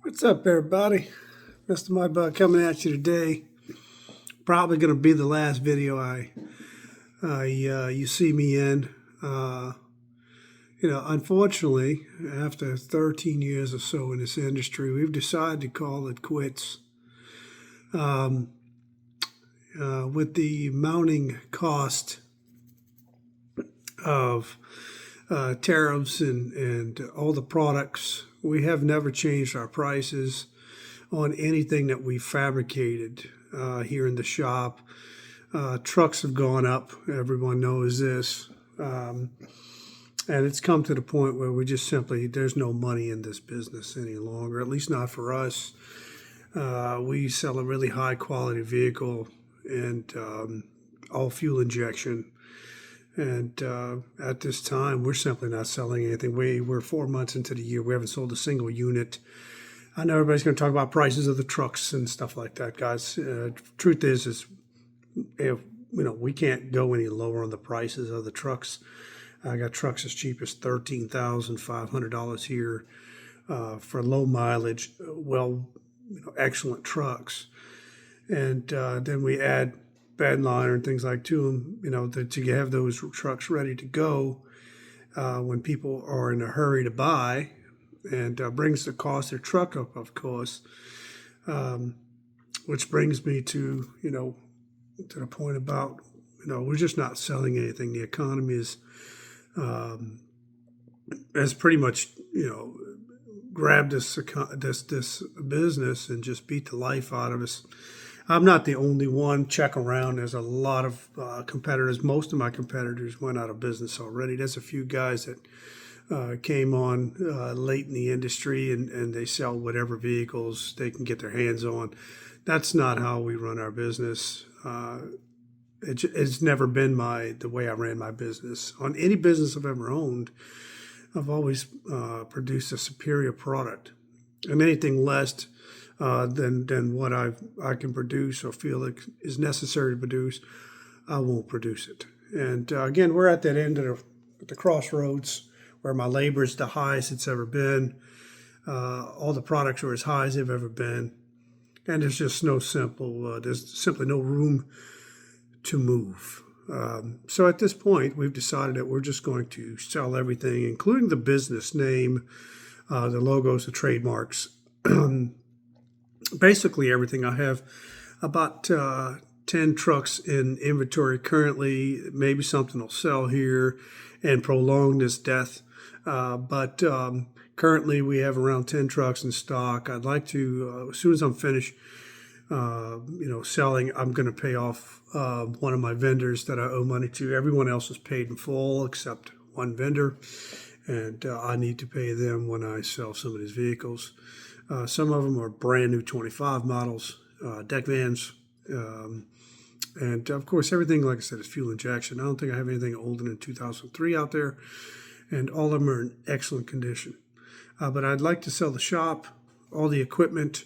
What's up, everybody? Mr. Mudbug coming at you today. Probably going to be the last video you see me in. Unfortunately, after 13 years or so in this industry, we've decided to call it quits. With the mounting cost of tariffs and all the products, we have never changed our prices on anything that we fabricated here in the shop. Trucks have gone up. Everyone knows this. And it's come to the point where we just simply, there's no money in this business any longer, at least not for us. We sell a really high quality vehicle and all fuel injection. And at this time, we're simply not selling anything. We're 4 months into the year. We haven't sold a single unit. I know everybody's going to talk about prices of the trucks and stuff like that, guys. Truth is if we can't go any lower on the prices of the trucks. I got trucks as cheap as $13,500 here for low mileage, excellent trucks. And then we add bed liner and things like to them, to have those trucks ready to go when people are in a hurry to buy, and brings the cost of their truck up, of course, which brings me to the point about we're just not selling anything. The economy is has pretty much grabbed this business and just beat the life out of us. I'm not the only one. Check around. There's a lot of competitors. Most of my competitors went out of business already. There's a few guys that came on late in the industry and they sell whatever vehicles they can get their hands on. That's not how we run our business. It's never been the way I ran my business. On any business I've ever owned, I've always produced a superior product. And anything less than what I can produce or feel like is necessary to produce, I won't produce it. And again, we're at that end of the crossroads where my labor is the highest it's ever been. All the products are as high as they've ever been. And there's just there's simply no room to move. So at this point, we've decided that we're just going to sell everything, including the business name, the logos, the trademarks, basically everything. I have about 10 trucks in inventory currently. Maybe something will sell here and prolong this death. But currently we have around 10 trucks in stock. I'd like to, as soon as I'm finished, selling, I'm going to pay off one of my vendors that I owe money to. Everyone else is paid in full except one vendor, and I need to pay them when I sell some of these vehicles. Some of them are brand new 25 models, deck vans, and of course everything, like I said, is fuel injection. I don't think I have anything older than 2003 out there, and all of them are in excellent condition. But I'd like to sell the shop, all the equipment.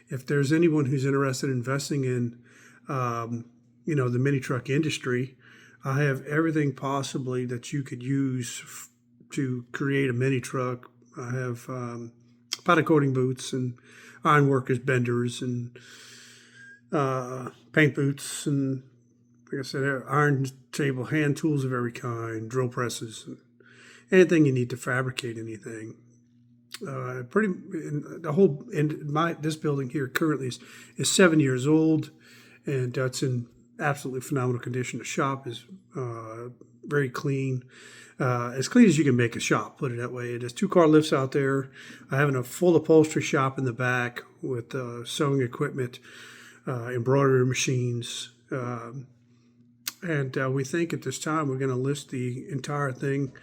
If there's anyone who's interested in investing in, the mini truck industry, I have everything possibly that you could use to create a mini truck. I have powder coating boots and ironworkers, benders, and paint boots, and like I said, iron table, hand tools of every kind, drill presses, and anything you need to fabricate anything. This building here currently is 7 years old, and it's in absolutely phenomenal condition. The shop is very clean, as clean as you can make a shop, put it that way. There's 2-car lifts out there. I have a full upholstery shop in the back with sewing equipment, embroidery machines, and we think at this time we're going to list the entire thing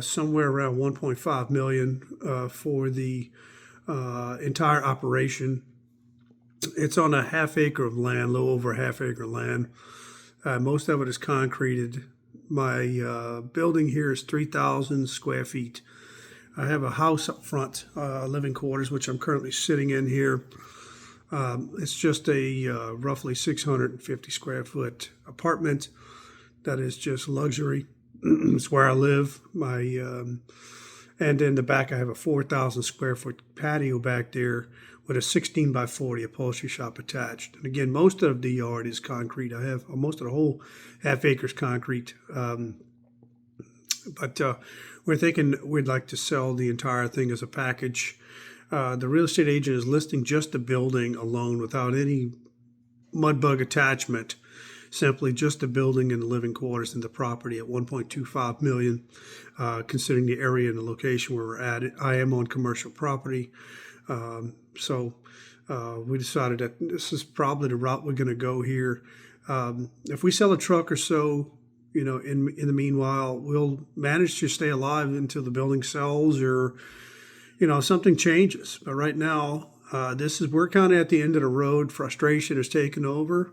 somewhere around $1.5 million for the entire operation. It's on a half acre of land, a little over a half acre land. Most of it is concreted. My building here is 3,000 square feet. I have a house up front, living quarters, which I'm currently sitting in here. It's just a roughly 650 square foot apartment that is just luxury. It's where I live. And in the back, I have a 4,000 square foot patio back there with a 16 by 40 upholstery shop attached. And again, most of the yard is concrete. I have most of the whole half acres concrete. But we're thinking we'd like to sell the entire thing as a package. The real estate agent is listing just the building alone without any mud bug attachment, simply just the building and the living quarters and the property at 1.25 million. Considering the area and the location where we're at, I am on commercial property, so we decided that this is probably the route we're going to go here. If we sell a truck or so, in the meanwhile, we'll manage to stay alive until the building sells or something changes. But right now, we're kind of at the end of the road. Frustration has taken over.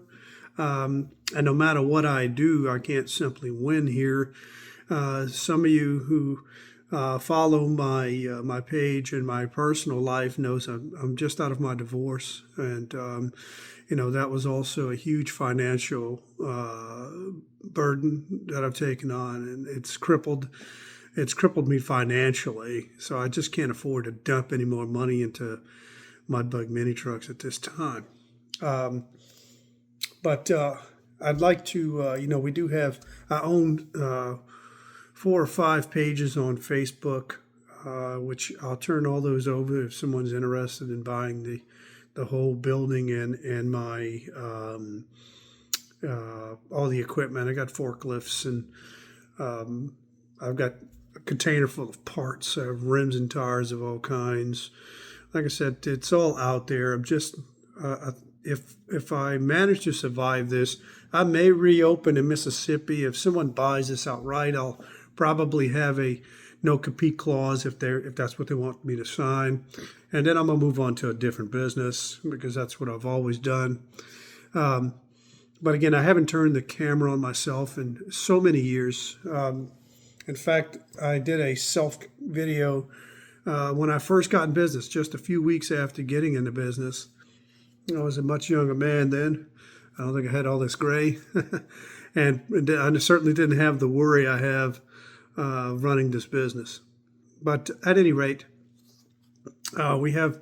And no matter what I do, I can't simply win here. Some of you who follow my page and my personal life knows I'm just out of my divorce, and that was also a huge financial burden that I've taken on, and it's crippled me financially. So I just can't afford to dump any more money into Mudbug mini trucks at this time. But I'd like to, we do have, I own 4 or 5 pages on Facebook, which I'll turn all those over if someone's interested in buying the whole building and my, all the equipment. I got forklifts and I've got a container full of parts, rims and tires of all kinds. Like I said, it's all out there. I'm just, if I manage to survive this, I may reopen in Mississippi. If someone buys this outright, I'll probably have a no compete clause if that's what they want me to sign, and then I'm gonna move on to a different business because that's what I've always done. But again, I haven't turned the camera on myself in so many years. In fact, I did a self video when I first got in business, just a few weeks after getting into business. I was a much younger man then. I don't think I had all this gray. and I certainly didn't have the worry I have running this business. But at any rate, we have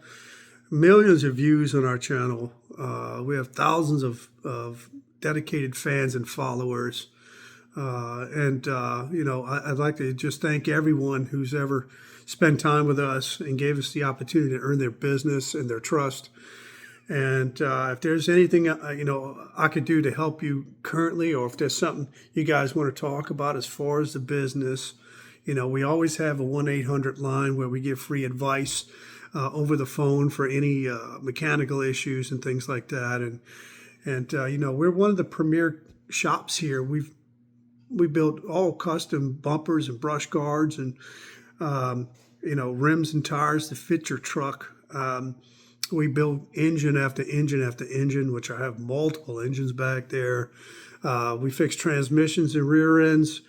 millions of views on our channel. We have thousands of dedicated fans and followers. I'd like to just thank everyone who's ever spent time with us and gave us the opportunity to earn their business and their trust. And if there's anything, I could do to help you currently, or if there's something you guys want to talk about as far as the business, we always have a 1-800 line where we give free advice over the phone for any mechanical issues and things like that. And we're one of the premier shops here. We build all custom bumpers and brush guards and, rims and tires to fit your truck. We build engine after engine after engine, which I have multiple engines back there. We fix transmissions and rear ends.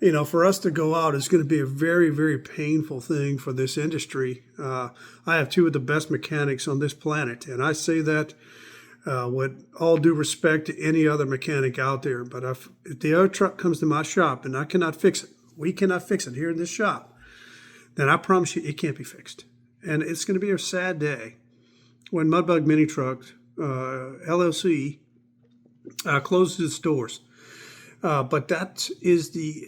For us to go out is going to be a very, very painful thing for this industry. I have 2 of the best mechanics on this planet, and I say that with all due respect to any other mechanic out there. But if the other truck comes to my shop and I cannot fix it, we cannot fix it here in this shop, then I promise you it can't be fixed. And it's going to be a sad day when Mudbug Mini Trucks LLC closes its doors. But that is the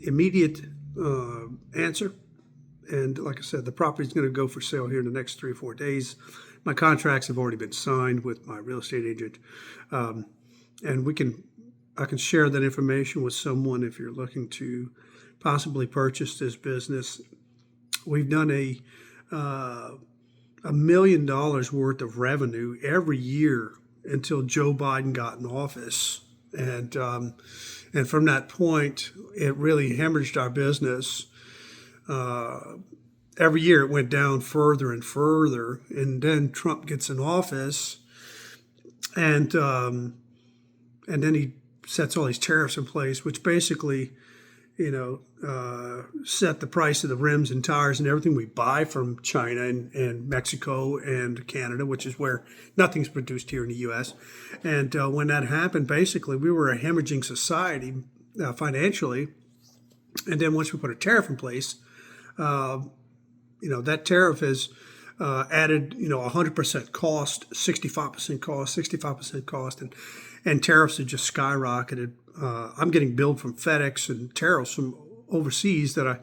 immediate answer. And like I said, the property is going to go for sale here in the next 3 or 4 days. My contracts have already been signed with my real estate agent. And I can share that information with someone if you're looking to possibly purchase this business. We've done $1 million worth of revenue every year until Joe Biden got in office. And from that point, it really hemorrhaged our business. Every year it went down further and further. And then Trump gets in office, and then he sets all these tariffs in place, which basically, set the price of the rims and tires and everything we buy from China and Mexico and Canada, which is where nothing's produced here in the U.S. And when that happened, basically, we were a hemorrhaging society financially. And then once we put a tariff in place, that tariff has added, 100% cost, 65% cost, 65% cost, and tariffs have just skyrocketed. I'm getting billed from FedEx and tariffs from overseas that I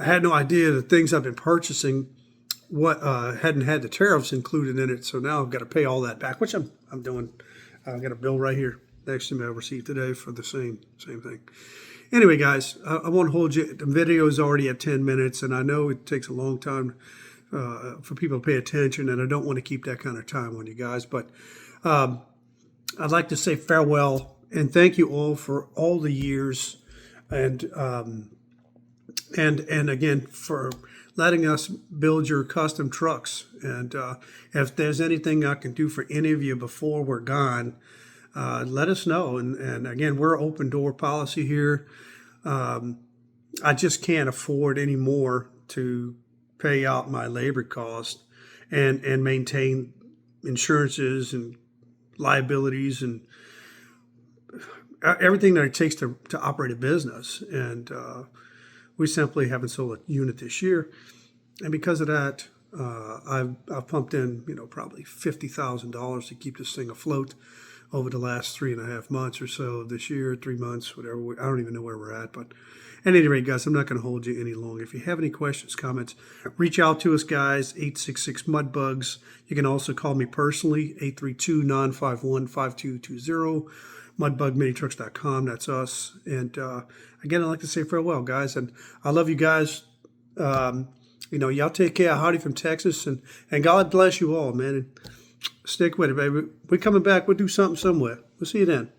had no idea the things I've been purchasing hadn't had the tariffs included in it. So now I've got to pay all that back, which I'm doing. I've got a bill right here next to me I received today for the same thing. Anyway, guys, I won't hold you. The video is already at 10 minutes, and I know it takes a long time for people to pay attention, and I don't want to keep that kind of time on you guys. But I'd like to say farewell and thank you all for all the years, and again for letting us build your custom trucks. And if there's anything I can do for any of you before we're gone, let us know. And again, we're open door policy here. I just can't afford anymore to pay out my labor cost and maintain insurances and liabilities and everything that it takes to operate a business. And we simply haven't sold a unit this year. And because of that, I've pumped in, probably $50,000 to keep this thing afloat over the last 3.5 months or so this year, 3 months, whatever. I don't even know where we're at. But at any rate, guys, I'm not going to hold you any longer. If you have any questions, comments, reach out to us, guys, 866-MUDBUGS. You can also call me personally, 832-951-5220, mudbugminitrucks.com. That's us. And again, I'd like to say farewell, guys. And I love you guys. Y'all take care. Howdy from Texas. And God bless you all, man. And stick with it, baby. We're coming back. We'll do something somewhere. We'll see you then.